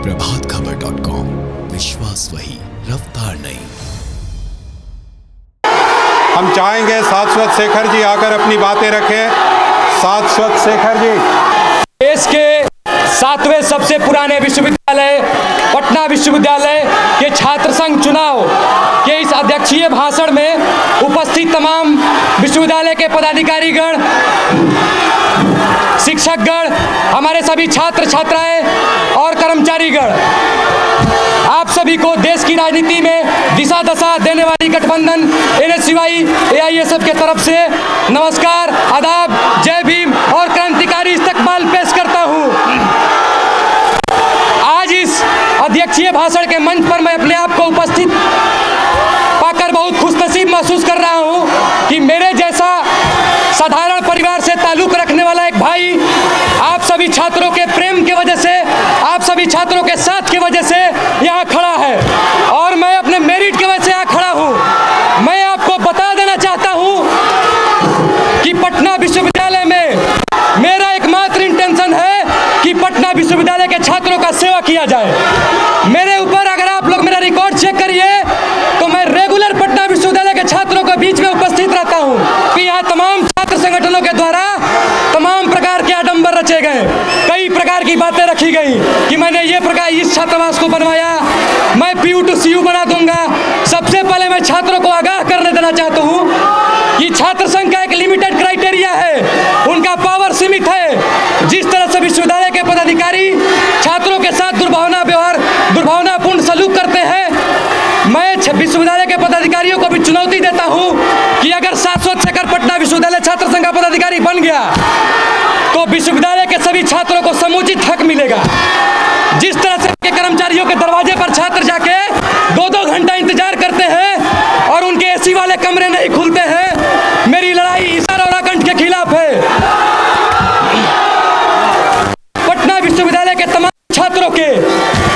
प्रभातखबर.com, विश्वास वही, रफ्तार नहीं। हम चाहेंगे शाश्वत शेखर जी आकर अपनी बातें रखें। शाश्वत शेखर जी। देश के 7वें सबसे पुराने विश्वविद्यालय पटना विश्वविद्यालय के छात्र संघ चुनाव के इस अध्यक्षीय भाषण में उपस्थित तमाम विश्वविद्यालय के पदाधिकारीगण, शिक्षकगण, हमारे सभी छात्र छात्राएं और कर्मचारीगण, आप सभी को देश की राजनीति में दिशा दशा देने वाली गठबंधन NSUI AISF के तरफ से नमस्कार, आदाब, जय भीम और क्रांतिकारी इस्तकबाल पेश करता हूं। आज इस अध्यक्षीय भाषण के मंच पर मैं अपने आप को उपस्थित पाकर बहुत खुशनसीब महसूस कर रहा हूं कि मेरे जैसा साधारण परिवार से ताल्लुक रखने वाला एक भाई आप सभी छात्रों के प्रेम की वजह से, आप सभी छात्रों के साथ की वजह से यहाँ खड़ा है और मैं अपने मेरिट की वजह से यहाँ खड़ा हूँ। मैं आपको बता देना चाहता हूँ कि पटना विश्वविद्यालय में मेरा एकमात्र इंटेंशन है कि पटना विश्वविद्यालय के छात्रों का सेवा किया जाए। मेरे ऊपर अगर आप लोग मेरा रिकॉर्ड चेक करिए तो मैं रेगुलर पटना विश्वविद्यालय के छात्रों के बीच में उपस्थित रहता हूँ कि यहाँ तमाम छात्र संगठनों के द्वारा तमाम प्रकार के आडंबर रचे गए, कई प्रकार की बातें रखी गई कि मैंने ये प्रकार इस छात्रावास को बनवाया, मैं PU to CU बना दूंगा। सबसे पहले मैं छात्रों को आगाह करने देना चाहता हूँ कि छात्र संघ का एक लिमिटेड क्राइटेरिया है, उनका पावर सीमित है। जिस तरह से विश्वविद्यालय के पदाधिकारी छात्रों के साथ दुर्भावनापूर्ण सलूक करते हैं, मैं विश्वविद्यालय के पदाधिकारियों को भी चुनौती देता हूं कि अगर शाश्वत शेखर पटना विश्वविद्यालय छात्र संघ का पदाधिकारी बन गया तो विश्वविद्यालय के सभी छात्रों को समुचित हक मिलेगा। जिस तरह से के कर्मचारियों के दरवाजे पर छात्र जाके 2-2 घंटा इंतजार करते हैं और उनके AC वाले कमरे नहीं खुलते हैं, मेरी लड़ाई ईसार और आकंठ के खिलाफ है। पटना विश्वविद्यालय के तमाम छात्रों के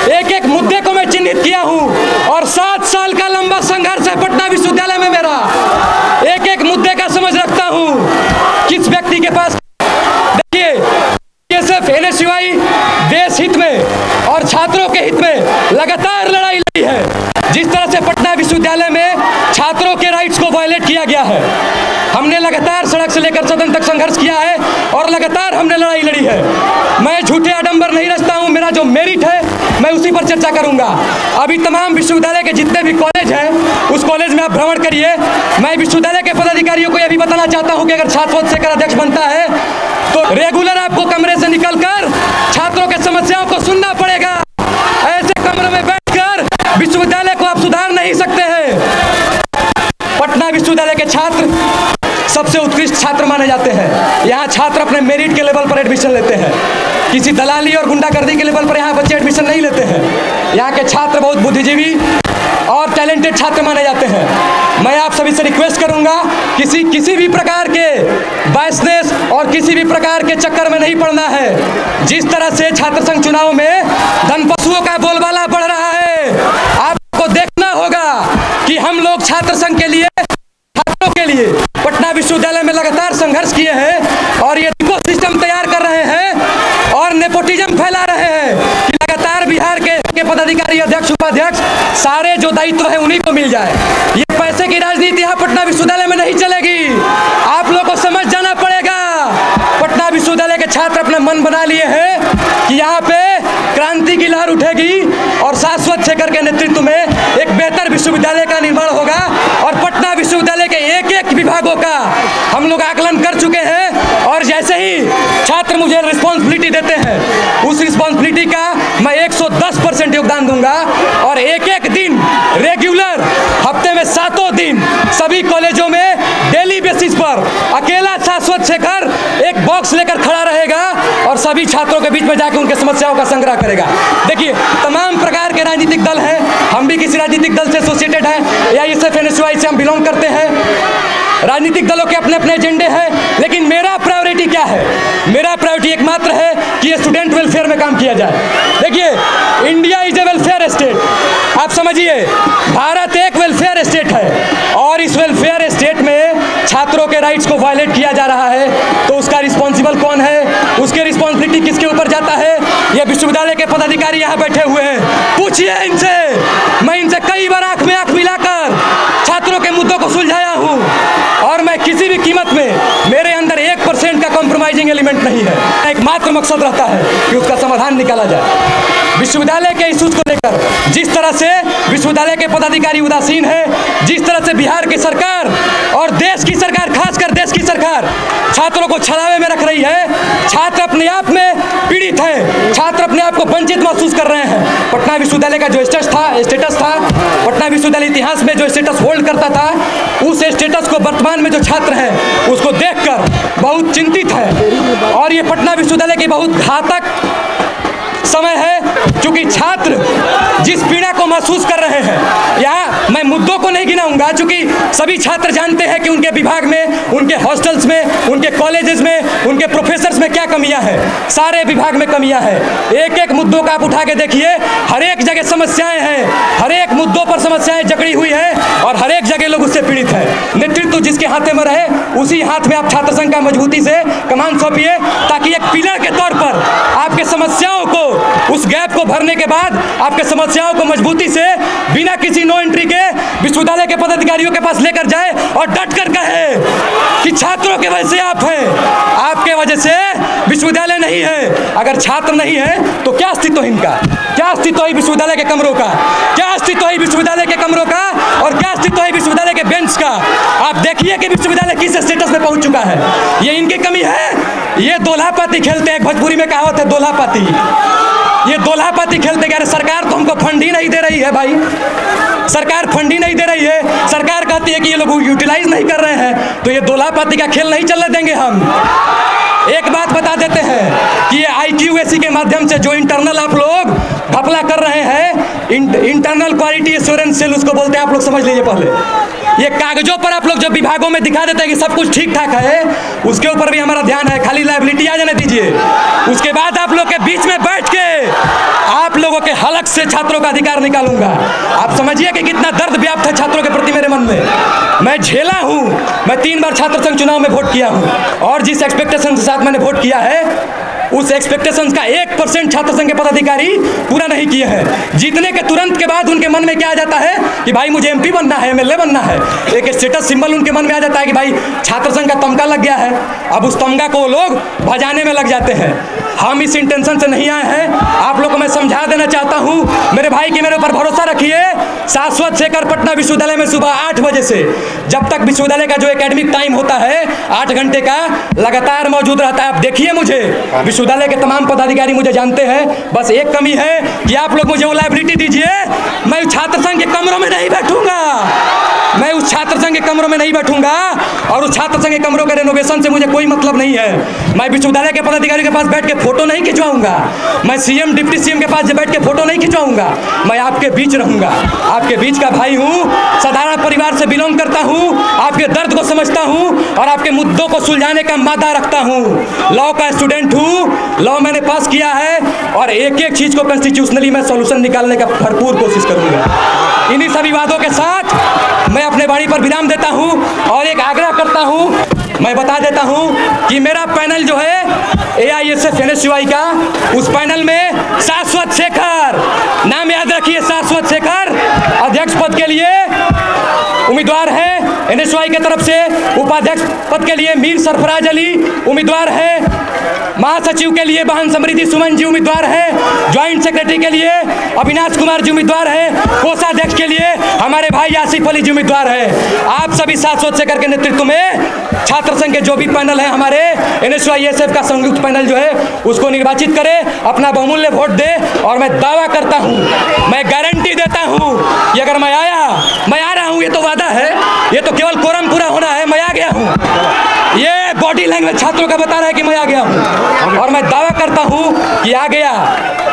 एक एक मुद्दे को मैं चिन्हित किया हूं और 7 साल का लंबा संघर्ष है पटना विश्वविद्यालय में मेरा। एक एक मुद्दे का समझ रखता हूं किस व्यक्ति के पास। देखिए, AISF NSUI देश हित में और छात्रों के हित में लगातार लड़ाई लड़ी है। जिस तरह से पटना विश्वविद्यालय में छात्रों के राइट्स को वायलेट किया गया है, हमने लगातार सड़क से लेकर सदन तक संघर्ष किया है और लगातार हमने लड़ाई लड़ी है। मैं झूठे आडंबर नहीं रचता हूं, मेरा जो मेरिट है मैं उसी पर चर्चा करूंगा। अभी तमाम विश्वविद्यालय के जितने भी कॉलेज हैं उस कॉलेज में आप भ्रमण करिए। मैं विश्वविद्यालय के पदाधिकारियों को यह भी बताना चाहता हूं कि अगर शाश्वत शेखर अध्यक्ष बनता है तो रेगुलर आपको कमरे से निकलकर छात्रों के समस्याओं को सुनना पड़ेगा। ऐसे कमरे में बैठकर विश्वविद्यालय को आप सुधार नहीं सकते हैं। पटना विश्वविद्यालय के छात्र सबसे उत्कृष्ट छात्र माने जाते हैं। यहाँ छात्र अपने मेरिट के लेवल पर एडमिशन लेते हैं, किसी दलाली और गुंडागर्दी के लेवल पर यहाँ बच्चे एडमिशन नहीं लेते हैं। यहाँ के छात्र बहुत बुद्धिजीवी और टैलेंटेड छात्र माने जाते हैं। मैं आप सभी से रिक्वेस्ट करूंगा किसी भी प्रकार के बायसनेस और किसी भी प्रकार के चक्कर में नहीं पड़ना है। जिस तरह से छात्र संघ चुनाव में धन पशुओं का बोलबाला बढ़ रहा है, आपको देखना होगा कि हम लोग छात्र संघ के लिए, छात्रों के लिए पटना विश्वविद्यालय में लगातार संघर्ष किए हैं और ये सिस्टम तैयार कर रहे हैं और नेपोटिज्म फैला रहे हैं कि लगातार बिहार के पदाधिकारी, अध्यक्ष, उपाध्यक्ष सारे जो दायित्व है उन्हीं को मिल जाए। ये पैसे की राजनीति यहाँ पटना विश्वविद्यालय में नहीं चलेगी। आप लोगों को समझ जाना पड़ेगा। पटना विश्वविद्यालय के छात्र अपने मन बना लिए हैं कि यहाँ पे क्रांति की लहर उठेगी और शाश्वत शेखर के नेतृत्व में एक बेहतर विश्वविद्यालय का निर्माण होगा और पटना विश्वविद्यालय के एक एक विभागों का हम लोग आकलन कर चुके हैं और जैसे ही छात्र मुझे रिस्पॉन्सिबिलिटी देते हैं उस रिस्पॉन्सिबिलिटी का मैं 110% योगदान दूंगा और एक एक दिन रेगुलर हफ्ते में 7 दिन सभी कॉलेजों में डेली बेसिस पर अकेला शाश्वत शेखर एक बॉक्स लेकर खड़ा रहेगा और सभी छात्रों के बीच में जाकर उनके समस्याओं का संग्रह करेगा। देखिए, तमाम प्रकार के राजनीतिक दल हैं, हम भी किसी राजनीतिक दल से एसोसिएटेड हैं, AISF NSUI से हम बिलोंग करते हैं। राजनीतिक दलों के अपने अपने एजेंडे हैं, लेकिन मेरा प्रायोरिटी क्या है? मेरा प्रायोरिटी एकमात्र है कि स्टूडेंट वेलफेयर में काम किया जाए। देखिए, India is a welfare state. आप समझिए, भारत एक वेलफेयर स्टेट है और इस वेलफेयर स्टेट में छात्रों के राइट्स को वायलेट किया जा रहा है तो उसका रिस्पॉन्सिबल कौन है, उसके रिस्पॉन्सिबिलिटी किसके ऊपर जाता है? यह विश्वविद्यालय के पदाधिकारी यहाँ बैठे हुए हैं, पूछिए इनसे। मैं इनसे कई बार आंख में आंख मिलाकर छात्रों के मुद्दों को सुलझाया हूँ और मैं किसी भी कीमत में, मेरे अंदर 1% का कॉम्प्रोमाइजिंग एलिमेंट नहीं है। एक मात्र मकसद रहता है कि उसका समाधान निकाला जाए। विश्वविद्यालय के इश्यूज को लेकर जिस तरह से विश्वविद्यालय के पदाधिकारी उदासीन है, जिस तरह से बिहार की सरकार और देश की सरकार, खासकर देश की सरकार छात्रों को छलावे में रख रही है, छात्र अपने आप में पीड़ित है, छात्र अपने आप को वंचित महसूस कर रहे हैं। पटना विश्वविद्यालय का जो स्टेटस था, पटना विश्वविद्यालय इतिहास में जो स्टेटस होल्ड करता था, उस स्टेटस को वर्तमान में जो छात्र हैं उसको देखकर बहुत चिंतित है। और ये पटना विश्वविद्यालय की बहुत घातक समय है, क्योंकि छात्र जिस पीड़ा को महसूस कर रहे हैं, यहाँ मैं मुद्दों को नहीं गिनाऊंगा, क्योंकि सभी छात्र जानते हैं कि उनके विभाग में, उनके हॉस्टल्स में, उनके कॉलेजेस में, उनके प्रोफेसर्स में क्या कमियां हैं। सारे विभाग में कमियां हैं। एक एक मुद्दों का आप उठा के देखिए, हर एक जगह समस्याएं हैं, हर एक मुद्दों पर समस्याएं जकड़ी हुई है और हर एक जगह लोग उससे पीड़ित हैं। नेतृत्व जिसके हाथ में रहे, उसी हाथ में आप छात्र संघ का मजबूती से कमान सौंपिए, ताकि एक पिलर के तौर पर आपके समस्याओं को, उस गैप को भरने के बाद आपके समस्याओं को मजबूती से बिना किसी नो एंट्री के विश्वविद्यालय के पदाधिकारियों के पास लेकर जाए और डट कर कहे कि छात्रों के वजह से आप हैं, आपके वजह से विश्वविद्यालय नहीं है। अगर छात्र नहीं है तो क्या अस्तित्व है इनका? क्या अस्तित्व है विश्वविद्यालय के कमरों का? क्या अस्तित्व है विश्वविद्यालय के कमरों का? और क्या अस्तित्व है विश्वविद्यालय के बेंच का? आप देखिए कि विश्वविद्यालय किस स्टेटस में पहुंच चुका है। ये इनकी कमी है। ये दोल्हापाती खेलते हैं, भोजपुरी में कहावत है दोल्हापाती। ये दोल्हापाती खेलते हैं। सरकार तो हमको फंड ही नहीं दे रही है भाई, सरकार फंड ही नहीं दे रही है। सरकार कहती है कि ये लोग यूटिलाइज नहीं कर रहे हैं, तो ये दोल्हापाती का खेल नहीं चलने देंगे हम। एक बात बता देते हैं कि ये IQAC के माध्यम से जो इंटरनल आप लोग घपला कर रहे हैं, इंटरनल क्वालिटी एश्योरेंस सेल उसको बोलते हैं, आप लोग समझ लीजिए। पहले ये कागजों पर आप लोग जब विभागों में दिखा देते हैं कि सब कुछ ठीक ठाक है, उसके ऊपर भी हमारा ध्यान है। खाली लायबिलिटी आ जाने दीजिए, उसके बाद आप लोग के बीच में बैठ के आप लोगों के हलक से छात्रों का अधिकार निकालूंगा। आप समझिए कि कितना दर्द व्याप्त है छात्रों के प्रति मेरे मन में। मैं झेला हूं। मैं 3 बार छात्र संघ चुनाव में वोट किया हूं और जिस एक्सपेक्टेशन के साथ मैंने वोट किया है, उस एक्सपेक्टेशंस का 1% छात्र संघ के पदाधिकारी पूरा नहीं किए हैं। जीतने के तुरंत के बाद उनके मन में क्या आ जाता है कि भाई मुझे MP बनना है, MLA बनना है। एक स्टेटस सिंबल उनके मन में आ जाता है कि भाई छात्र संघ का तमगा लग गया है। अब उस तमगा को लोग भजाने में लग जाते हैं। हम इस इंटेंशन से नहीं आए हैं। आप लोग को मैं समझा देना चाहता हूं, मेरे भाई की मेरे ऊपर भरोसा रखिए। शाश्वत शेखर पटना विश्वविद्यालय में सुबह 8 बजे से जब तक विश्वविद्यालय का जो एकेडमिक टाइम होता है 8 घंटे का, लगातार मौजूद रहता है। आप देखिए, मुझे विश्वविद्यालय के तमाम पदाधिकारी मुझे जानते हैं। बस एक कमी है कि आप लोग मुझे वो लाइब्रेरी दीजिए। मैं छात्र संघ के कमरों में नहीं बैठूंगा, मैं उस छात्र संघ के कमरों में नहीं बैठूंगा और उस छात्र संघ के कमरों के रेनोवेशन से मुझे कोई मतलब नहीं है। मैं विश्वविद्यालय के पदाधिकारी के पास बैठ के फोटो नहीं खिंचवाऊंगा। मैं CM डिप्टी CM के पास बैठ के फोटो नहीं खिंचवाऊंगा। मैं आपके बीच रहूंगा, आपके बीच का भाई हूँ, साधारण परिवार से बिलोंग करता हूँ, आपके दर्द को समझता हूँ और आपके मुद्दों को सुलझाने का मादा रखता हूँ। लॉ का स्टूडेंट हूँ, लॉ मैंने पास किया है और एक एक चीज को कॉन्स्टिट्यूशनली मैं सॉल्यूशन निकालने का भरपूर कोशिश करूंगा। इन्हीं सभी वादों के साथ मैं अपने वाणी पर विराम देता हूं और एक आग्रह करता हूं। मैं बता देता हूं कि मेरा पैनल जो है AISF NSUI का, उस पैनल में शाश्वत शेखर, नाम याद रखिए, शाश्वत शेखर अध्यक्ष पद के लिए उम्मीदवार है। NSUI की तरफ से उपाध्यक्ष पद के लिए मीर सरफराज अली उम्मीदवार है। महासचिव के लिए बहन समृद्धि सुमन जी उम्मीदवार है। ज्वाइंट सेक्रेटरी के लिए अविनाश कुमार जी उम्मीदवार है। कोषाध्यक्ष के लिए हमारे भाई आसिफ अली जी उम्मीदवार है। आप सभी शाश्वत शेखर के नेतृत्व में छात्र संघ के जो भी पैनल है, हमारे NSUI का संयुक्त पैनल जो है, उसको निर्वाचित करे, अपना बहुमूल्य वोट दे। और मैं दावा करता हूं, मैं गारंटी देता हूं कि अगर मैं आ रहा हूं, ये तो वादा है, ये तो केवल कोरम पूरा होना है। मैं आ गया हूं, ये बॉडी लैंग्वेज छात्रों का बता रहा है कि मैं आ गया हूं और मैं दावा करता हूं कि आ गया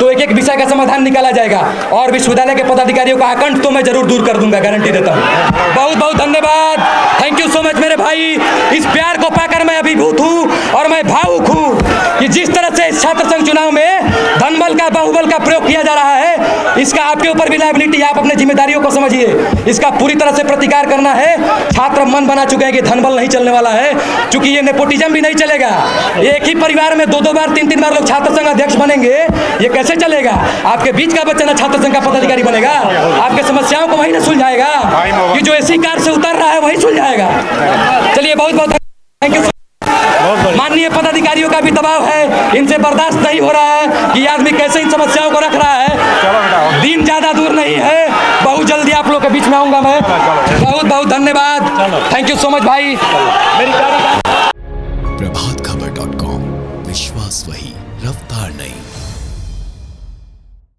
तो एक एक विषय का समाधान निकाला जाएगा और विश्वविद्यालय के पदाधिकारियों का आकंठ तो मैं जरूर दूर कर दूंगा, गारंटी देता हूं। बहुत बहुत धन्यवाद, थैंक यू सो मच मेरे भाई। इस प्यार को पाकर मैं अभिभूत हूं और मैं भावुक हूं कि जिस तरह से छात्र संघ चुनाव में धनबल का, बाहुबल का प्रयोग किया जा रहा है, इसका आपके ऊपर भी लायबिलिटी, आप अपने जिम्मेदारियों को समझिए। इसका पूरी तरह से प्रतिकार करना है। छात्र मन बना चुके हैं कि धनबल नहीं चलने वाला है, क्योंकि ये नेपोटिज्म भी नहीं चलेगा। एक ही परिवार में 2-2 बार 3-3 बार लोग छात्र संघ अध्यक्ष बनेंगे, ये कैसे चलेगा? आपके बीच का बच्चा ना छात्र संघ का पदाधिकारी बनेगा, आपके समस्याओं को वही ना सुलझाएगा कि जो एसी कार से उतर रहा है वही सुलझाएगा। चलिए, बहुत बहुत थैंक यू। माननीय पदाधिकारियों का भी दबाव है, इनसे बर्दाश्त नहीं हो रहा है कि ये आदमी कैसे इन समस्याओं को रख रहा है। दिन ज्यादा दूर नहीं है, बहुत जल्दी आप लोग के बीच में आऊंगा मैं। बहुत बहुत धन्यवाद, थैंक यू सो मच भाई। प्रभातखबर.com, विश्वास वही, रफ्तार नहीं।